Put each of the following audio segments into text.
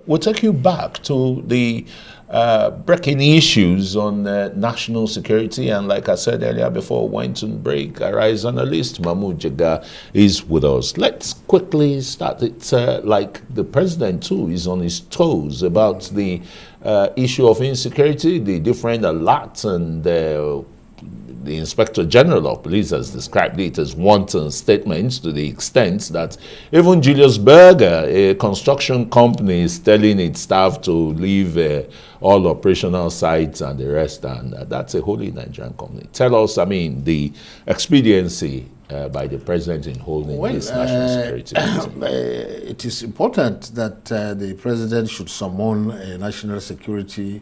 we'll take you back to the breaking issues on national security. And like I said earlier before we went on break, our analyst Mahmud Jega is with us. Let's quickly start it like the president too is on his toes about the issue of insecurity, the different alerts, and the Inspector General of Police has described it as wanton statements to the extent that even Julius Berger, a construction company, is telling its staff to leave all operational sites and the rest, and that's a wholly Nigerian company. Tell us, I mean, the expediency by the president in holding this national security meeting. It is important that the president should summon a national security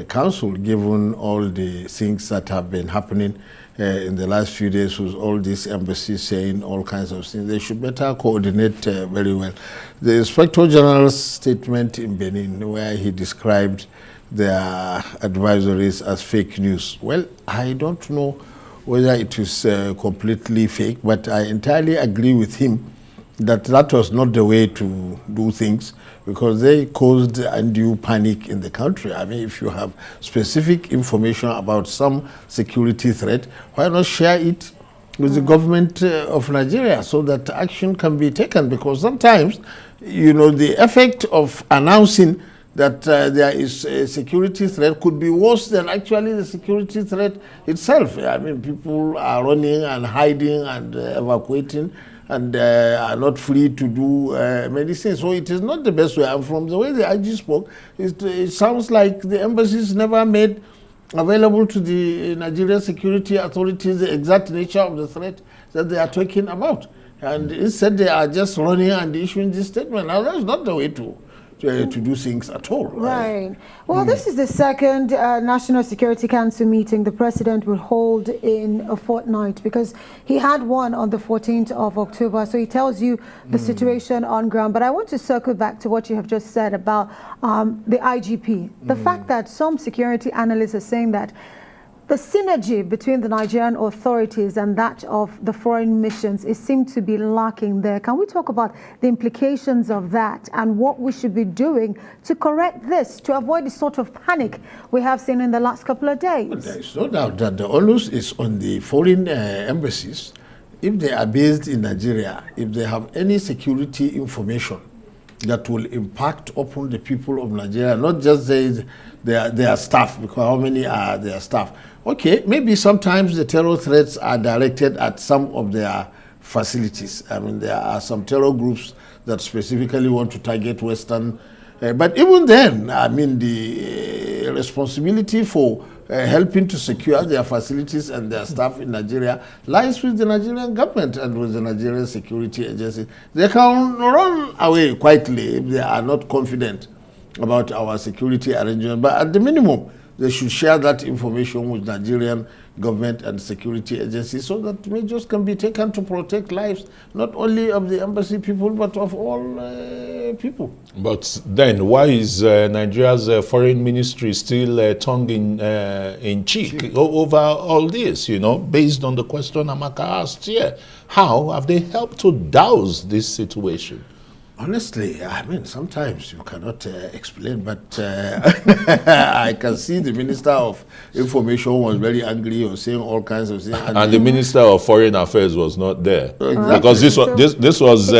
council, given all the things that have been happening in the last few days with all these embassies saying all kinds of things. They should better coordinate very well. The Inspector General's statement in Benin, where he described their advisories as fake news. Well, I don't know whether it is completely fake, but I entirely agree with him that that was not the way to do things, because they caused undue panic in the country. I mean, if you have specific information about some security threat, why not share it with the government of Nigeria so that action can be taken? Because sometimes, you know, the effect of announcing that there is a security threat could be worse than actually the security threat itself. I mean, people are running and hiding and evacuating, and are not free to do many things. So it is not the best way. And from the way the IG spoke, it sounds like the embassies never made available to the Nigerian security authorities the exact nature of the threat that they are talking about. And instead they are just running and issuing this statement. Now that's not the way to do things at all. Right. Well, this is the second National Security Council meeting the president will hold in a fortnight, because he had one on the 14th of October. So he tells you the situation on ground. But I want to circle back to what you have just said about the IGP. The fact that some security analysts are saying that the synergy between the Nigerian authorities and that of the foreign missions seemed to be lacking there. Can we talk about the implications of that and what we should be doing to correct this, to avoid the sort of panic we have seen in the last couple of days? Well, there is no doubt that the onus is on the foreign embassies. If they are based in Nigeria, if they have any security information that will impact upon the people of Nigeria, not just their staff, because how many are their staff? Okay, maybe sometimes the terror threats are directed at some of their facilities. I mean, there are some terror groups that specifically want to target Western. But even then, I mean, the responsibility for helping to secure their facilities and their staff in Nigeria lies with the Nigerian government and with the Nigerian security agency. They can run away quietly if they are not confident about our security arrangement. But at the minimum, they should share that information with Nigerian government and security agencies so that measures can be taken to protect lives, not only of the embassy people, but of all people. But then, why is Nigeria's foreign ministry still tongue in cheek over all this, you know, based on the question Amaka asked here? How have they helped to douse this situation? Honestly, I mean, sometimes you cannot explain, but I can see the Minister of Information was very angry or saying all kinds of things. And the Minister of Foreign Affairs was not there. Exactly. Because this was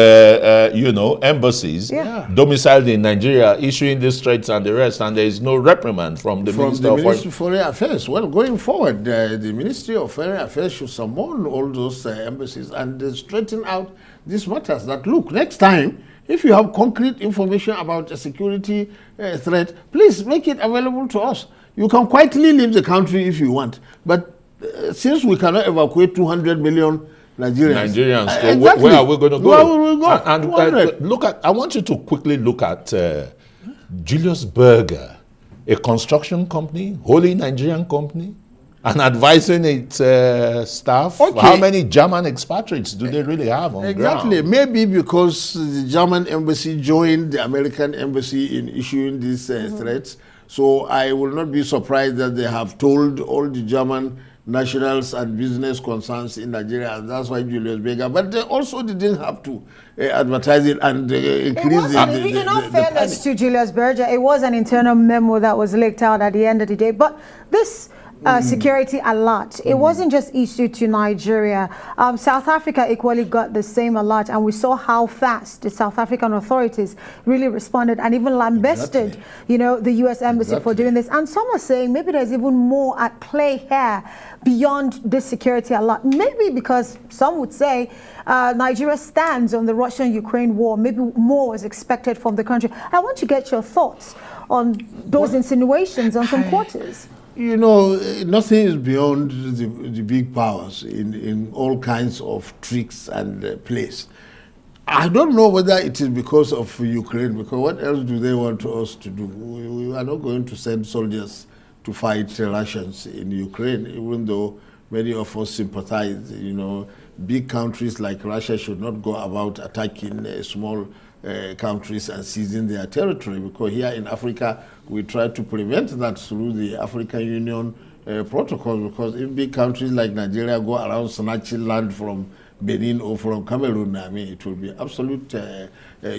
you know, embassies domiciled in Nigeria issuing these threats and the rest, and there is no reprimand from the Minister of Foreign Affairs. Well, going forward, the Ministry of Foreign Affairs should summon all those embassies and straighten out these matters. That, look, next time, if you have concrete information about a security threat, please make it available to us. You can quietly leave the country if you want. But since we cannot evacuate 200 million Nigerians, exactly. Where are we going to go? Where will we go? And look at, I want you to quickly look at Julius Berger, a construction company, wholly Nigerian company, and advising its staff. Okay. How many German expatriates do they really have on exactly ground? Maybe because the German embassy joined the American embassy in issuing these threats. So I will not be surprised that they have told all the German nationals and business concerns in Nigeria, and that's why Julius Berger. But they also didn't have to advertise it and increase the fairness to Julius Berger, it was an internal memo that was leaked out at the end of the day. But this security alert, it wasn't just issued to Nigeria. South Africa equally got the same alert, and we saw how fast the South African authorities really responded and even lambasted, you know, the U.S. Embassy for doing this. And some are saying maybe there's even more at play here beyond this security alert. Maybe because some would say Nigeria stands on the Russian-Ukraine war. Maybe more was expected from the country. I want to get your thoughts on those insinuations on some quarters. You know, nothing is beyond the big powers in all kinds of tricks and plays. I don't know whether it is because of Ukraine, because what else do they want us to do? We are not going to send soldiers to fight Russians in Ukraine, even though many of us sympathize. You know, big countries like Russia should not go about attacking small countries and seizing their territory, because here in Africa we try to prevent that through the African Union protocol, because if big countries like Nigeria go around snatching land from Benin or from Cameroon, I mean, it will be absolute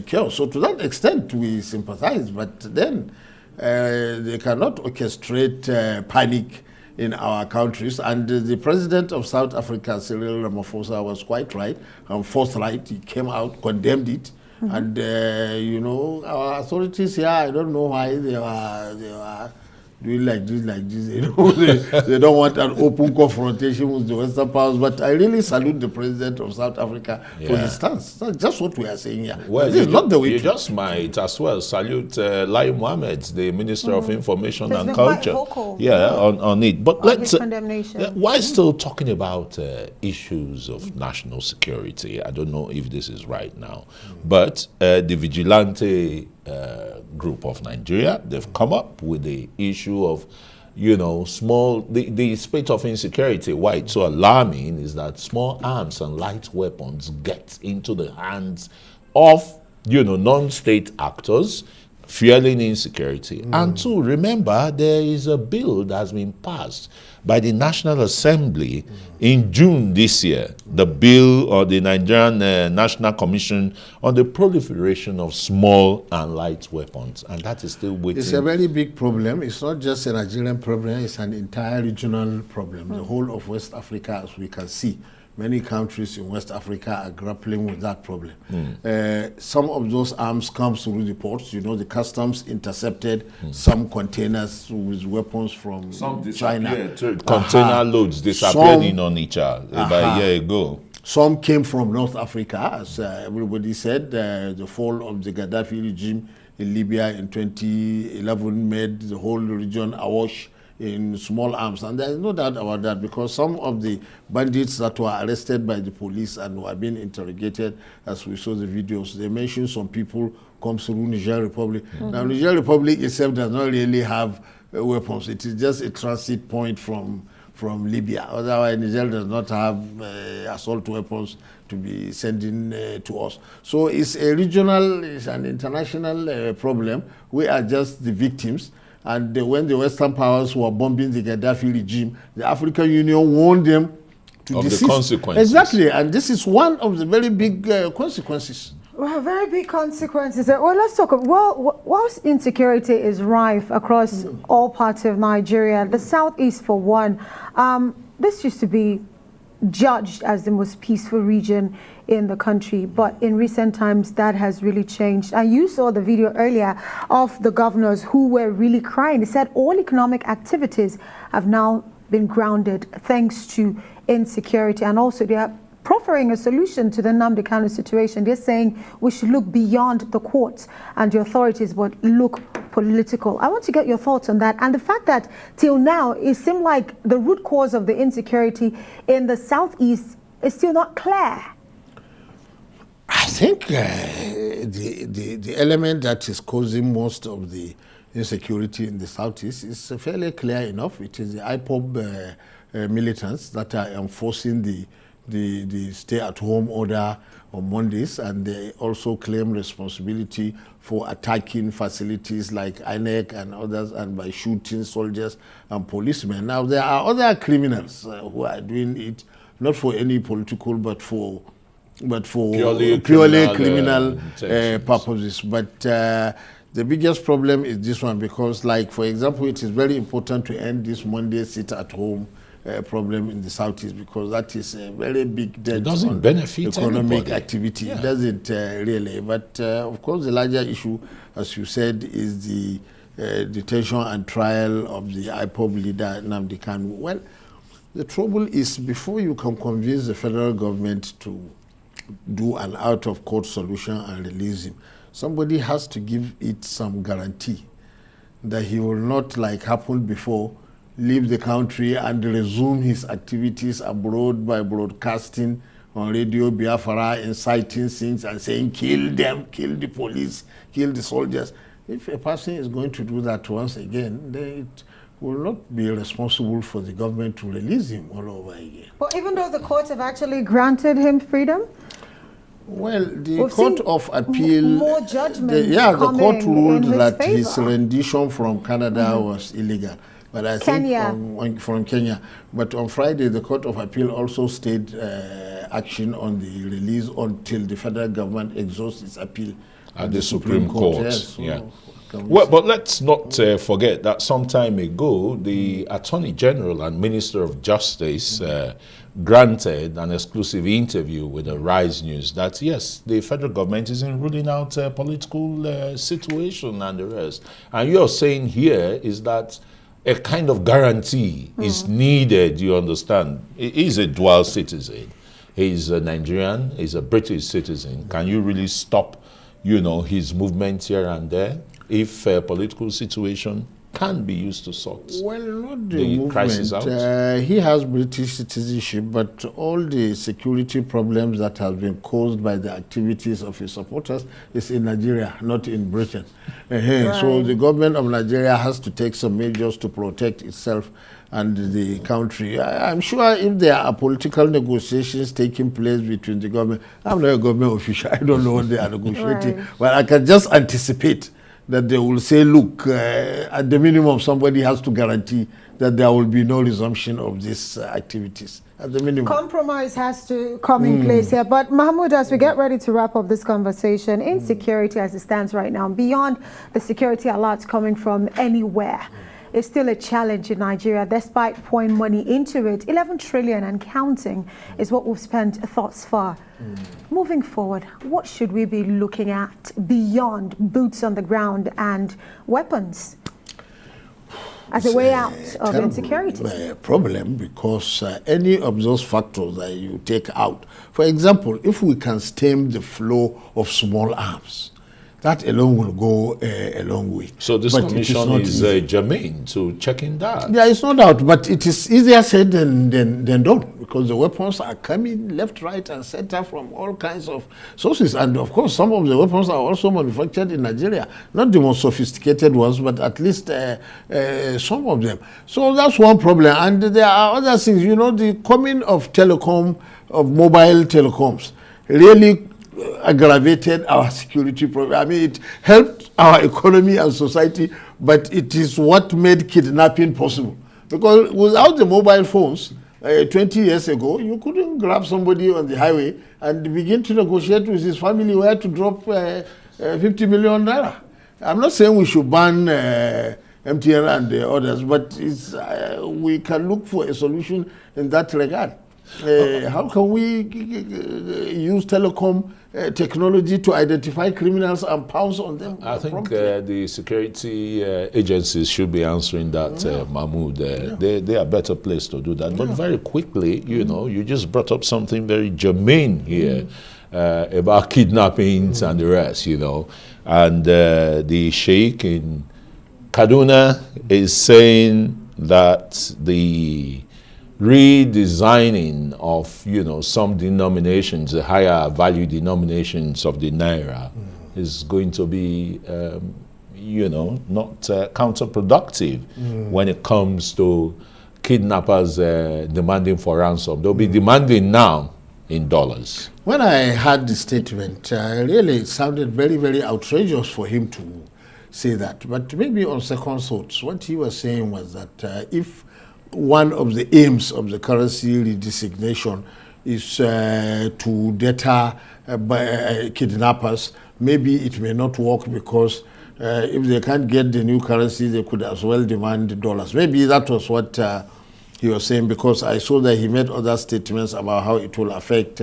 chaos. So to that extent we sympathize, but then they cannot orchestrate panic in our countries. And the president of South Africa, Cyril Ramaphosa, was quite right and forthright. He came out, condemned it. And, you know, our authorities here, I don't know why they are doing like this. You know, they don't want an open confrontation with the Western powers. But I really salute the president of South Africa for his stance. That's just what we are saying here. Well, this is not the way you just might as well salute Lai Mohammed, the Minister of Information and Culture. On it. But let's why still talking about issues of national security? I don't know if this is right now, but the vigilante group of Nigeria, they've come up with the issue of, you know, the spate of insecurity. Why it's so alarming is that small arms and light weapons get into the hands of, you know, non-state actors, fueling insecurity. And two, remember, there is a bill that has been passed by the National Assembly in June this year, the bill or the Nigerian National Commission on the proliferation of small and light weapons, and that is still waiting. It's a very big problem. It's not just a Nigerian problem, it's an entire regional problem. The whole of West Africa, as we can see, many countries in West Africa are grappling with that problem. Some of those arms come through the ports. You know, the customs intercepted some containers with weapons from China. Container loads disappeared in Onitsha about a year ago. Some came from North Africa, as everybody said. The fall of the Gaddafi regime in Libya in 2011 made the whole region awash in small arms, and there is no doubt about that, because some of the bandits that were arrested by the police and were being interrogated, as we saw the videos, they mentioned some people come through Niger Republic. Now, Niger Republic itself does not really have weapons. It is just a transit point from Libya. Otherwise, Niger does not have assault weapons to be sending to us. So it's a regional, it's an international problem. We are just the victims. And when the Western powers were bombing the Gaddafi regime, the African Union warned them to desist. The consequences. Exactly, and this is one of the very big consequences. Well, very big consequences. Well, let's talk. Well, whilst insecurity is rife across all parts of Nigeria, the southeast for one, this used to be judged as the most peaceful region in the country, but in recent times that has really changed. And you saw the video earlier of the governors who were really crying. They said all economic activities have now been grounded thanks to insecurity, and also they are proffering a solution to the Nnamdi Kanu situation. They're saying we should look beyond the courts and the authorities, but look political. I want to get your thoughts on that, and the fact that till now it seemed like the root cause of the insecurity in the southeast is still not clear. I think the element that is causing most of the insecurity in the southeast is fairly clear enough. It is the IPOB militants that are enforcing the the stay-at-home order on Mondays, and they also claim responsibility for attacking facilities like INEC and others, and by shooting soldiers and policemen. Now, there are other criminals who are doing it, not for any political, but for purely criminal purposes. But the biggest problem is this one, because, like, for example, it is very important to end this Monday sit-at-home problem in the Southeast, because that is a very big dent on benefit economic activity. It doesn't really. But of course, the larger issue, as you said, is the detention and trial of the IPOB leader, Nnamdi Kanu. Well, the trouble is, before you can convince the federal government to do an out-of-court solution and release him, somebody has to give it some guarantee that he will not, like happened before, leave the country and resume his activities abroad by broadcasting on Radio Biafra, inciting things and saying, kill them, kill the police, kill the soldiers. If a person is going to do that once again, then it will not be responsible for the government to release him all over again. But even though the courts have actually granted him freedom? Well, the Court of Appeal, more judgments the court ruled that favor. his rendition from Canada was illegal. But I think from Kenya. But on Friday, the Court of Appeal also stayed action on the release until the federal government exhausts its appeal at the Supreme Court. Yes, so yeah. Well, but let's not forget that some time ago, the Attorney General and Minister of Justice granted an exclusive interview with the Rise News that, yes, the federal government isn't ruling out a political situation and the rest. And you're saying here is that a kind of guarantee is needed, you understand. He's a dual citizen. He's a Nigerian, he's a British citizen. Can you really stop, his movement here and there if a political situation can be used to sort not the crisis out? He has British citizenship, but all the security problems that have been caused by the activities of his supporters is in Nigeria, not in Britain. Right. So the government of Nigeria has to take some measures to protect itself and the country. I'm sure if there are political negotiations taking place between the government, I'm not a government official, I don't know what they are negotiating, right. But I can just anticipate that they will say, look, at the minimum, somebody has to guarantee that there will be no resumption of these activities. At the minimum. Compromise has to come in place here. But Mahmud, as we get ready to wrap up this conversation, insecurity as it stands right now, beyond the security alerts coming from anywhere, is still a challenge in Nigeria, despite pouring money into it. 11 trillion and counting is what we've spent thus far. Moving forward, what should we be looking at beyond boots on the ground and weapons as a way out of insecurity? Problem, because any of those factors that you take out, for example, if we can stem the flow of small arms, that alone will go a long way. So this commission is germane to checking that. Yeah, it's no doubt, but it is easier said than done, because the weapons are coming left, right, and center from all kinds of sources. And of course, some of the weapons are also manufactured in Nigeria. Not the most sophisticated ones, but at least some of them. So that's one problem. And there are other things. The coming of mobile telecoms really aggravated our security problem. I mean, it helped our economy and society, but it is what made kidnapping possible. Because without the mobile phones, 20 years ago, you couldn't grab somebody on the highway and begin to negotiate with his family where to drop 50 million naira. I'm not saying we should ban MTN and the others, but we can look for a solution in that regard. How can we use telecom technology to identify criminals and pounce on them? I think the security agencies should be answering that, Mahmoud. They are better placed to do that. But very quickly, you just brought up something very germane here about kidnappings and the rest, And the sheikh in Kaduna is saying that the redesigning of some denominations, the higher value denominations of the naira, is going to be not counterproductive when it comes to kidnappers demanding for ransom. They'll be demanding now in dollars. When I heard the statement, really it sounded very, very outrageous for him to say that. But maybe on second thoughts, what he was saying was that if one of the aims of the currency redesignation is to deter kidnappers, maybe it may not work because if they can't get the new currency, they could as well demand dollars. Maybe that was what he was saying, because I saw that he made other statements about how it will affect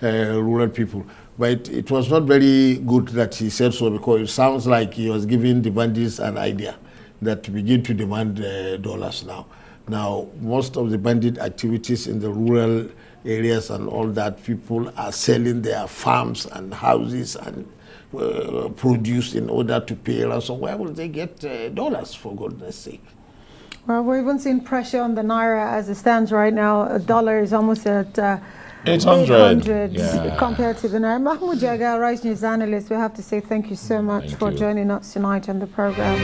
rural people. But it was not very good that he said so, because it sounds like he was giving the bandits an idea that to begin to demand dollars now. Now, most of the bandit activities in the rural areas and all that, people are selling their farms and houses and produce in order to pay ransom. Where will they get dollars, for goodness sake? Well, we're even seeing pressure on the naira as it stands right now. A dollar is almost at 800 compared to the naira. Mahmud Jega, Rise News analyst, we have to say thank you so much for joining us tonight on the program.